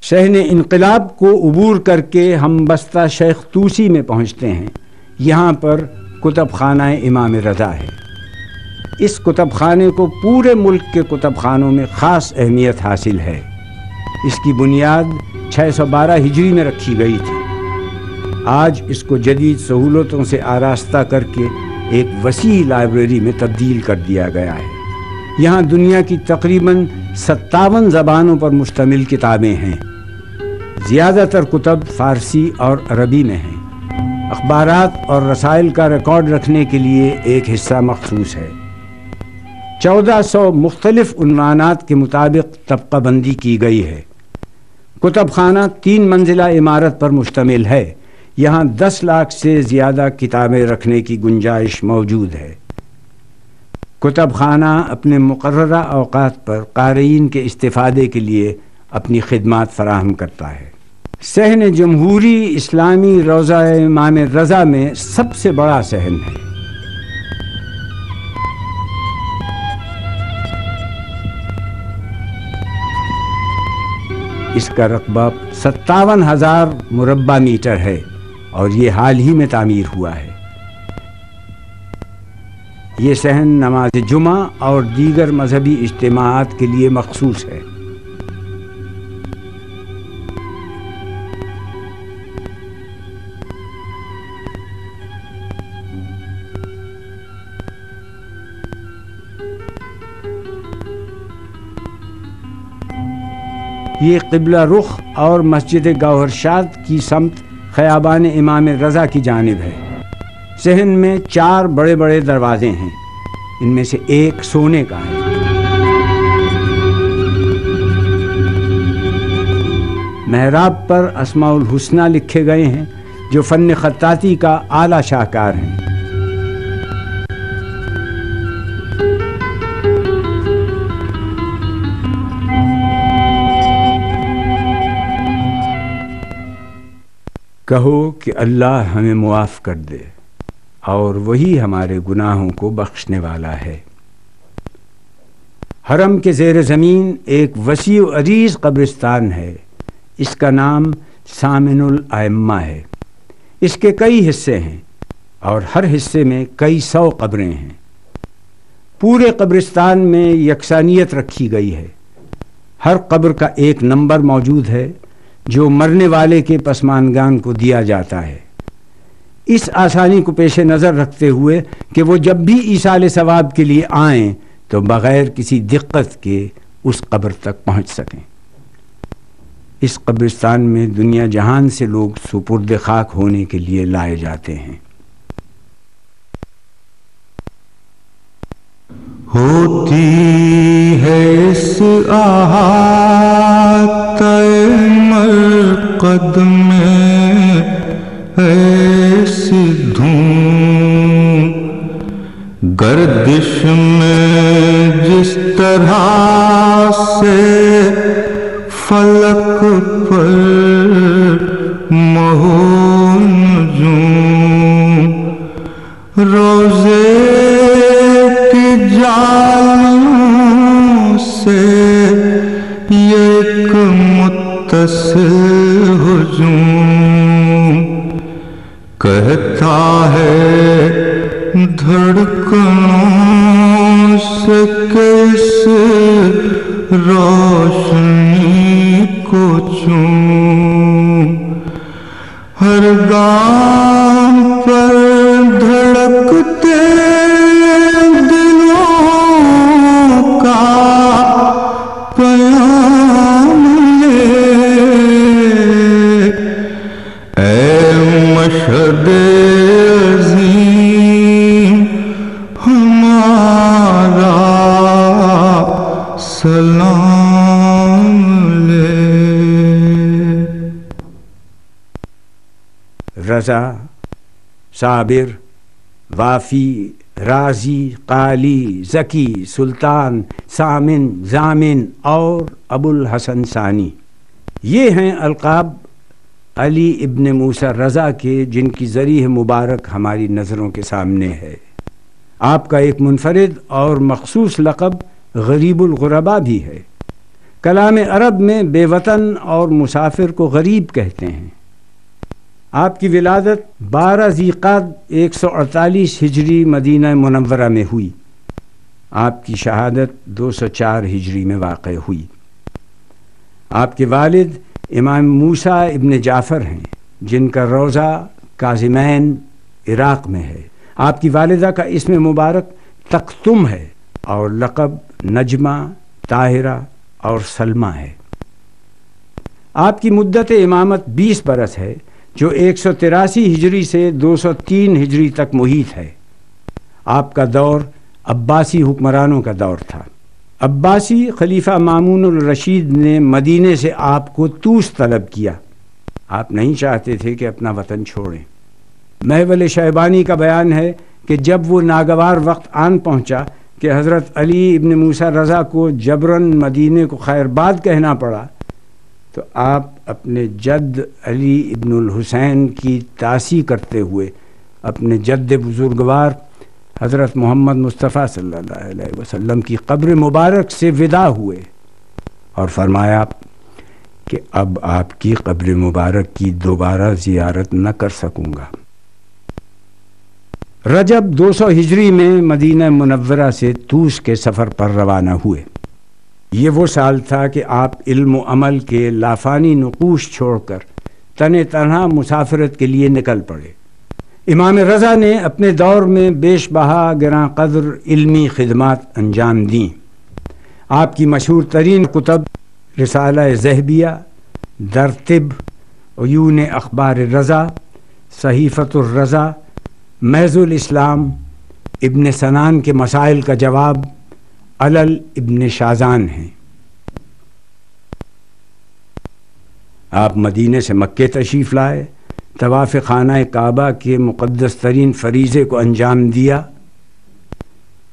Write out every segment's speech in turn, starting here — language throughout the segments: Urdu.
صحن انقلاب کو عبور کر کے ہم بستہ شیخ طوسی میں پہنچتے ہیں. یہاں پر کتب خانہ امام رضا ہے. اس کتب خانے کو پورے ملک کے کتب خانوں میں خاص اہمیت حاصل ہے. اس کی بنیاد 612 ہجری میں رکھی گئی تھی. آج اس کو جدید سہولتوں سے آراستہ کر کے ایک وسیع لائبریری میں تبدیل کر دیا گیا ہے. یہاں دنیا کی تقریباً 57 زبانوں پر مشتمل کتابیں ہیں. زیادہ تر کتب فارسی اور عربی میں ہیں. اخبارات اور رسائل کا ریکارڈ رکھنے کے لیے ایک حصہ مخصوص ہے. 1400 مختلف عنوانات کے مطابق طبقہ بندی کی گئی ہے. کتب خانہ 3 منزلہ عمارت پر مشتمل ہے. یہاں 10 لاکھ سے زیادہ کتابیں رکھنے کی گنجائش موجود ہے. کتب خانہ اپنے مقررہ اوقات پر قارئین کے استفادے کے لیے اپنی خدمات فراہم کرتا ہے. صحن جمہوری اسلامی روضہ امام رضا میں سب سے بڑا صحن ہے. اس کا رقبہ 57,000 مربع میٹر ہے اور یہ حال ہی میں تعمیر ہوا ہے. یہ صحن نماز جمعہ اور دیگر مذہبی اجتماعات کے لیے مخصوص ہے. یہ قبلہ رخ اور مسجد گوہرشاد کی سمت خیابان امام رضا کی جانب ہے. صحن میں 4 بڑے بڑے دروازے ہیں. ان میں سے ایک سونے کا ہے. محراب پر اسماء الحسنی لکھے گئے ہیں جو فن خطاطی کا اعلیٰ شاہکار ہیں. کہو کہ اللہ ہمیں معاف کر دے اور وہی ہمارے گناہوں کو بخشنے والا ہے. حرم کے زیر زمین ایک وسیع و عریض قبرستان ہے. اس کا نام سامن الائمہ ہے. اس کے کئی حصے ہیں اور ہر حصے میں کئی 100 قبریں ہیں. پورے قبرستان میں یکسانیت رکھی گئی ہے. ہر قبر کا ایک نمبر موجود ہے جو مرنے والے کے پسماندگان کو دیا جاتا ہے. اس آسانی کو پیش نظر رکھتے ہوئے کہ وہ جب بھی ایصال ثواب کے لیے آئیں تو بغیر کسی دقت کے اس قبر تک پہنچ سکیں. اس قبرستان میں دنیا جہان سے لوگ سپرد خاک ہونے کے لیے لائے جاتے ہیں. ہوتی ہے اس احاطہ مرقد میں ایسی دھوم، گردش میں جس طرح سے فلک پر مہو نجوم، روزے جالوں سے ایک متصل ہجوم، کہتا ہے دھڑکنوں سے کس روشنی کو چوم، ہر گام پر دھڑکتے مشہد عظیم ہمارا سلام لے. رضا، صابر، وافی، راضی، قالی، ذکی، سلطان، سامن، ضامن اور ابو الحسن ثانی، یہ ہیں القاب علی ابن موسیٰ رضا کے جن کی ذریح مبارک ہماری نظروں کے سامنے ہے. آپ کا ایک منفرد اور مخصوص لقب غریب الغربا بھی ہے۔ کلام عرب میں بے وطن اور مسافر کو غریب کہتے ہیں۔ آپ کی ولادت 12 ذیقعد 148 ہجری مدینہ منورہ میں ہوئی۔ آپ کی شہادت 204 ہجری میں واقع ہوئی۔ آپ کے والد امام موسیٰ ابن جعفر ہیں، جن کا روضہ کاظمین عراق میں ہے۔ آپ کی والدہ کا اسم مبارک تختم ہے اور لقب نجمہ، طاہرہ اور سلمہ ہے۔ آپ کی مدت امامت 20 برس ہے، جو 183 ہجری سے 203 ہجری تک محیط ہے۔ آپ کا دور عباسی حکمرانوں کا دور تھا۔ عباسی خلیفہ مامون الرشید نے مدینے سے آپ کو طوس طلب کیا۔ آپ نہیں چاہتے تھے کہ اپنا وطن چھوڑیں۔ محول شیبانی کا بیان ہے کہ جب وہ ناگوار وقت آن پہنچا کہ حضرت علی ابن موسیٰ رضا کو جبراً مدینے کو خیرباد کہنا پڑا، تو آپ اپنے جد علی ابن الحسین کی تاسی کرتے ہوئے اپنے جد بزرگوار حضرت محمد مصطفیٰ صلی اللہ علیہ وسلم کی قبر مبارک سے ودا ہوئے اور فرمایا کہ اب آپ کی قبر مبارک کی دوبارہ زیارت نہ کر سکوں گا۔ رجب 200 ہجری میں مدینہ منورہ سے طوس کے سفر پر روانہ ہوئے۔ یہ وہ سال تھا کہ آپ علم و عمل کے لافانی نقوش چھوڑ کر تنہا مسافرت کے لیے نکل پڑے۔ امام رضا نے اپنے دور میں بیش بہا گراں قدر علمی خدمات انجام دیں۔ آپ کی مشہور ترین کتب رسالہ ذہبیہ، در طب، عیون اخبار رضا، صحیفۃ الرضا، محض الاسلام، ابن سنان کے مسائل کا جواب، علل ابن شازان ہیں۔ آپ مدینے سے مکے تشریف لائے، طواف خانہ کعبہ کے مقدس ترین فریضے کو انجام دیا۔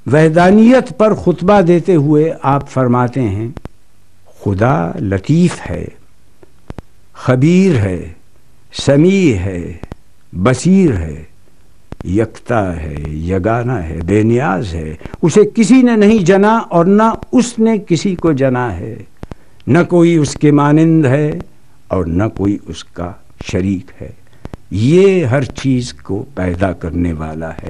وحدانیت پر خطبہ دیتے ہوئے آپ فرماتے ہیں، خدا لطیف ہے، خبیر ہے، سمیع ہے، بصیر ہے، یکتا ہے، یگانہ ہے، بے نیاز ہے، اسے کسی نے نہیں جنا اور نہ اس نے کسی کو جنا ہے، نہ کوئی اس کے مانند ہے اور نہ کوئی اس کا شریک ہے، یہ ہر چیز کو پیدا کرنے والا ہے۔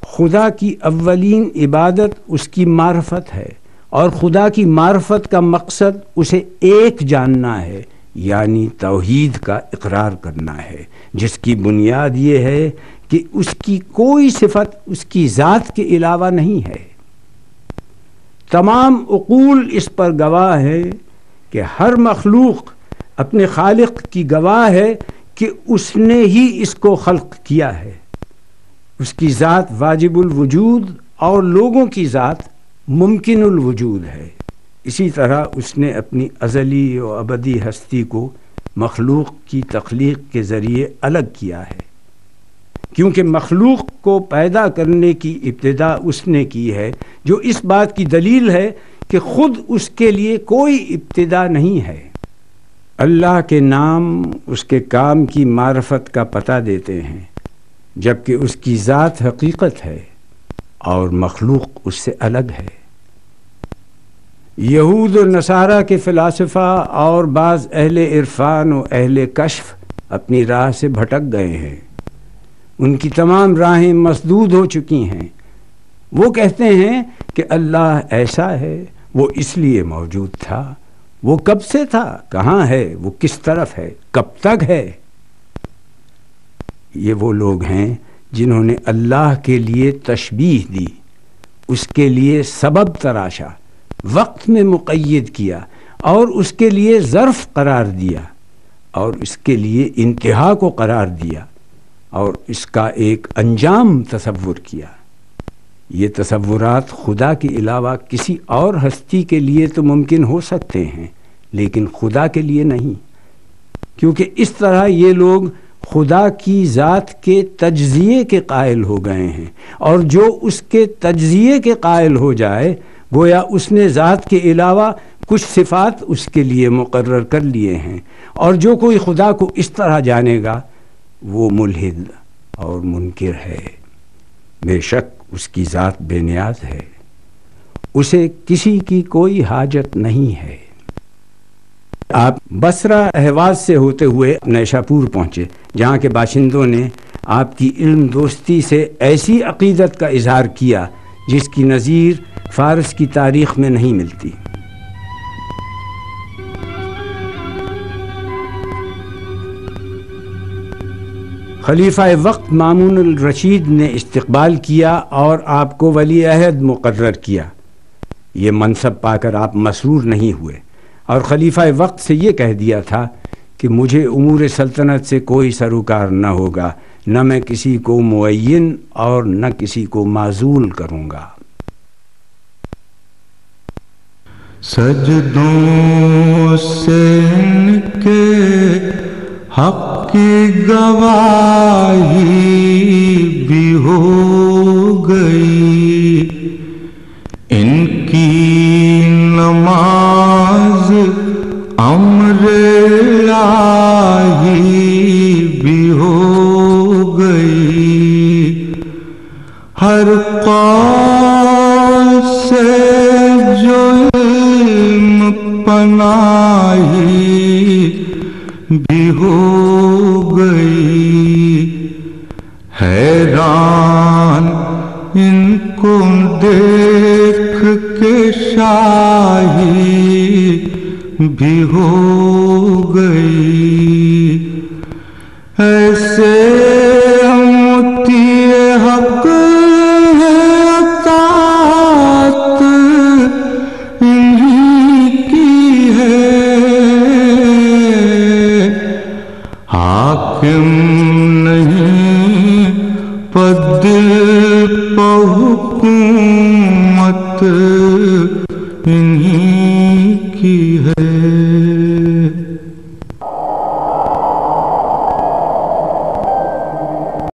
خدا کی اولین عبادت اس کی معرفت ہے، اور خدا کی معرفت کا مقصد اسے ایک جاننا ہے، یعنی توحید کا اقرار کرنا ہے، جس کی بنیاد یہ ہے کہ اس کی کوئی صفت اس کی ذات کے علاوہ نہیں ہے۔ تمام عقول اس پر گواہ ہے کہ ہر مخلوق اپنے خالق کی گواہ ہے کہ اس نے ہی اس کو خلق کیا ہے۔ اس کی ذات واجب الوجود اور لوگوں کی ذات ممکن الوجود ہے۔ اسی طرح اس نے اپنی ازلی و ابدی ہستی کو مخلوق کی تخلیق کے ذریعے الگ کیا ہے، کیونکہ مخلوق کو پیدا کرنے کی ابتدا اس نے کی ہے، جو اس بات کی دلیل ہے کہ خود اس کے لیے کوئی ابتدا نہیں ہے۔ اللہ کے نام اس کے کام کی معرفت کا پتہ دیتے ہیں، جبکہ اس کی ذات حقیقت ہے اور مخلوق اس سے الگ ہے۔ یہود و نصارہ کے فلاسفہ اور بعض اہل عرفان و اہل کشف اپنی راہ سے بھٹک گئے ہیں، ان کی تمام راہیں مسدود ہو چکی ہیں۔ وہ کہتے ہیں کہ اللہ ایسا ہے، وہ اس لیے موجود تھا، وہ کب سے تھا، کہاں ہے، وہ کس طرف ہے، کب تک ہے۔ یہ وہ لوگ ہیں جنہوں نے اللہ کے لیے تشبیہ دی، اس کے لیے سبب تراشا، وقت میں مقید کیا اور اس کے لیے ظرف قرار دیا اور اس کے لیے انتہا کو قرار دیا اور اس کا ایک انجام تصور کیا۔ یہ تصورات خدا کے علاوہ کسی اور ہستی کے لیے تو ممکن ہو سکتے ہیں، لیکن خدا کے لیے نہیں، کیونکہ اس طرح یہ لوگ خدا کی ذات کے تجزیے کے قائل ہو گئے ہیں، اور جو اس کے تجزیے کے قائل ہو جائے گویا اس نے ذات کے علاوہ کچھ صفات اس کے لیے مقرر کر لیے ہیں، اور جو کوئی خدا کو اس طرح جانے گا وہ ملحد اور منکر ہے۔ بے شک اس کی ذات بے نیاز ہے، اسے کسی کی کوئی حاجت نہیں ہے۔ آپ بصرہ اہواز سے ہوتے ہوئے نیشاپور پہنچے، جہاں کے باشندوں نے آپ کی علم دوستی سے ایسی عقیدت کا اظہار کیا جس کی نظیر فارس کی تاریخ میں نہیں ملتی۔ خلیفہ وقت مامون الرشید نے استقبال کیا اور آپ کو ولی عہد مقرر کیا۔ یہ منصب پا کر آپ مسرور نہیں ہوئے اور خلیفہ وقت سے یہ کہہ دیا تھا کہ مجھے امور سلطنت سے کوئی سروکار نہ ہوگا، نہ میں کسی کو معین اور نہ کسی کو معزول کروں گا۔ سجدوں سے ان کے حق کی گواہی بھی ہو گئی، ان کی نماز امر الہی بھی ہو گئی، ہر قول سے جو علم پناہی بھی ہو گئی، حیران ان کو دیکھ کے شاہی بھی ہو گئی، ایسے مطیع حق ہے اطاعت انہی کی ہے، حاکم نہیں پدل پہ حکومت انہی کی ہے۔